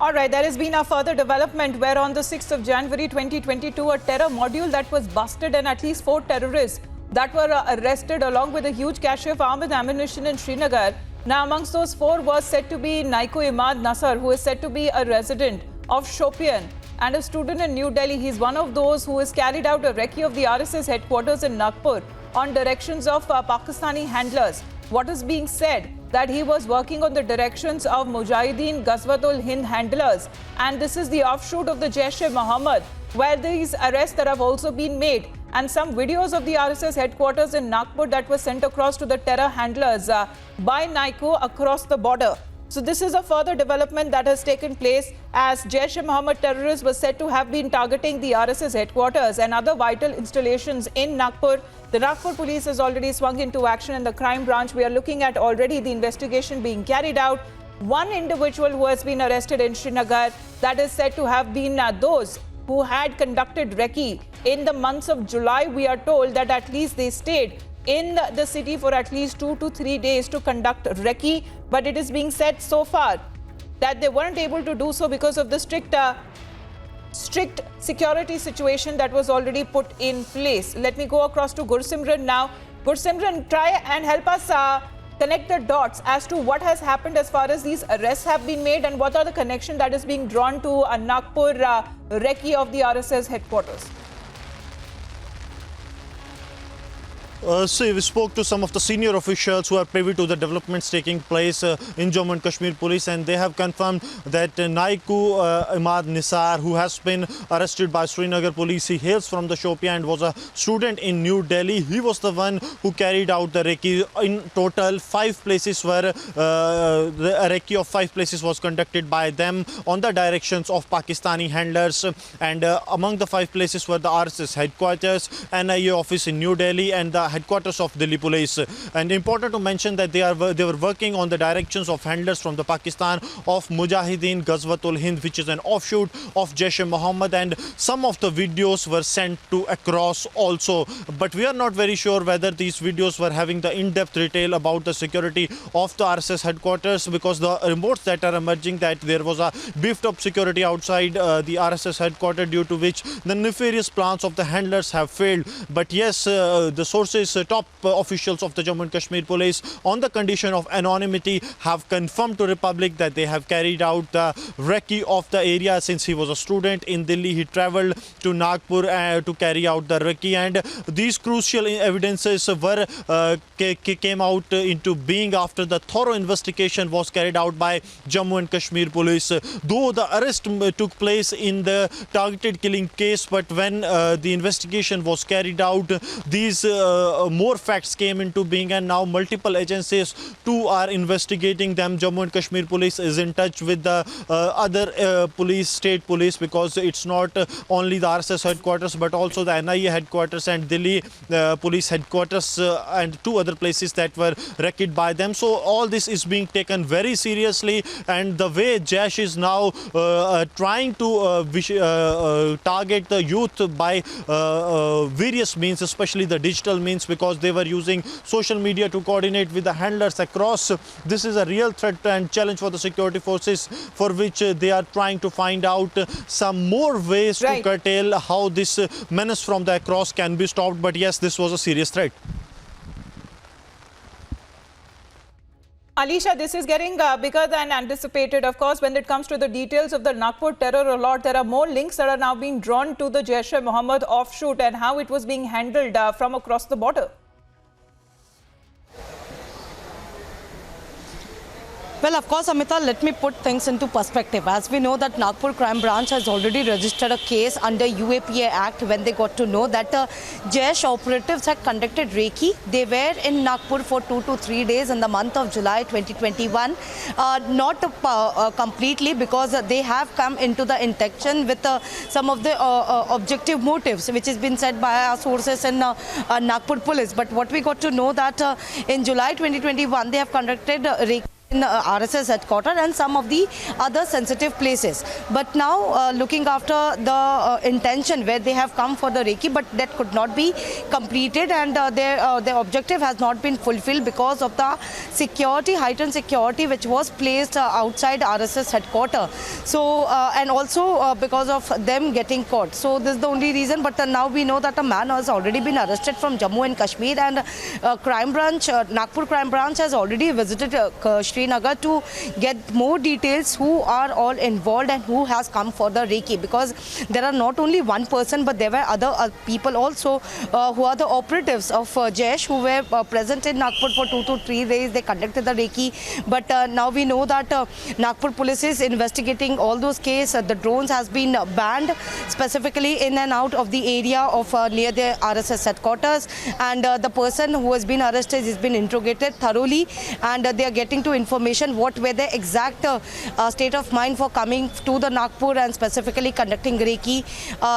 All right, there has been a further development where on the 6th of January 2022, a terror module that was busted and at least 4 terrorists that were arrested along with a huge cache of arms and ammunition in Srinagar. Now, amongst those 4 was said to be Naiko Imad Nasar, who is said to be a resident of Shopian and a student in New Delhi. He's one of those who has carried out a recce of the RSS headquarters in Nagpur on directions of Pakistani handlers. What is being said that he was working on the directions of Mujahideen Ghazwat-ul-Hind handlers, and this is the offshoot of the Jaish-e-Mohammed, where these arrests that have also been made, and some videos of the RSS headquarters in Nagpur that were sent across to the terror handlers by Naiko across the border. So this is a further development that has taken place as Jaish-e-Mohammed terrorists were said to have been targeting the RSS headquarters and other vital installations in Nagpur. The Nagpur police has already swung into action in the crime branch. We are looking at already the investigation being carried out. One individual who has been arrested in Srinagar that is said to have been those who had conducted recce in the months of July. We are told that at least they stayed in the city for at least 2 to 3 days to conduct recce, but it is being said so far that they weren't able to do so because of the strict security situation that was already put in place. Let me go across to Gursimran now. Gursimran, try and help us connect the dots as to what has happened as far as these arrests have been made and what are the connection that is being drawn to a Nagpur recce of the RSS headquarters. So we spoke to some of the senior officials who are privy to the developments taking place in Jammu and Kashmir Police, and they have confirmed that Naiko Imad Nasar, who has been arrested by Srinagar Police, he hails from the Shopian and was a student in New Delhi. He was the one who carried out the recce. In total, 5 places were the recce of 5 places was conducted by them on the directions of Pakistani handlers, and among the 5 places were the RSS headquarters, NIA office in New Delhi, and the headquarters of Delhi Police. And important to mention that they were working on the directions of handlers from the Pakistan of Mujahideen Ghazwat-ul-Hind, which is an offshoot of Jaish-e-Mohammed, and some of the videos were sent to across also. But we are not very sure whether these videos were having the in-depth detail about the security of the RSS headquarters, because the reports that are emerging that there was a beefed up security outside the RSS headquarters, due to which the nefarious plans of the handlers have failed. But yes, the sources, top officials of the Jammu and Kashmir Police, on the condition of anonymity, have confirmed to Republic that they have carried out the recce of the area. Since he was a student in Delhi, he travelled to Nagpur to carry out the recce, and these crucial evidences were came out into being after the thorough investigation was carried out by Jammu and Kashmir Police. Though the arrest took place in the targeted killing case, but when the investigation was carried out, these more facts came into being, and now multiple agencies too are investigating them. Jammu and Kashmir Police is in touch with the other police, state police, because it's not only the RSS headquarters but also the NIA headquarters and Delhi police headquarters and 2 other places that were wrecked by them. So all this is being taken very seriously, and the way Jaish is now trying to target the youth by various means, especially the digital means, because they were using social media to coordinate with the handlers across. This is a real threat and challenge for the security forces, for which they are trying to find out some more ways to curtail how this menace from the across can be stopped. But yes, this was a serious threat. Alisha, this is getting bigger than anticipated. Of course, when it comes to the details of the Nagpur terror alert, there are more links that are now being drawn to the Jaish-e-Mohammed offshoot and how it was being handled from across the border. Well, of course, Amita, let me put things into perspective. As we know that Nagpur Crime Branch has already registered a case under UAPA Act when they got to know that Jaish operatives had conducted recce. They were in Nagpur for 2 to 3 days in the month of July 2021. Not completely, because they have come into the intention with some of the objective motives, which has been said by our sources in Nagpur Police. But what we got to know that in July 2021, they have conducted recce in RSS headquarters and some of the other sensitive places. But now looking after the intention where they have come for the recce, but that could not be completed, and their objective has not been fulfilled because of the security, heightened security which was placed outside RSS headquarters. So and also because of them getting caught. So this is the only reason. But now we know that a man has already been arrested from Jammu and Kashmir, and crime branch, Nagpur crime branch has already visited Srinagar to get more details who are all involved and who has come for the recce, because there are not only one person but there were other people also who are the operatives of Jaish who were present in Nagpur for 2 to 3 days. They conducted the recce, but now we know that Nagpur police is investigating all those cases. The drones has been banned specifically in and out of the area of near the RSS headquarters, and the person who has been arrested has been interrogated thoroughly, and they are getting to information what were the exact state of mind for coming to the Nagpur and specifically conducting recce.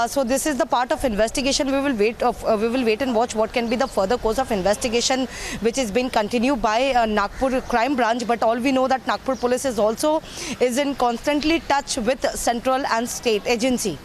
So this is the part of investigation. We will wait and watch what can be the further course of investigation, which is being continued by Nagpur crime branch. But all we know that Nagpur police is in constantly touch with central and state agency.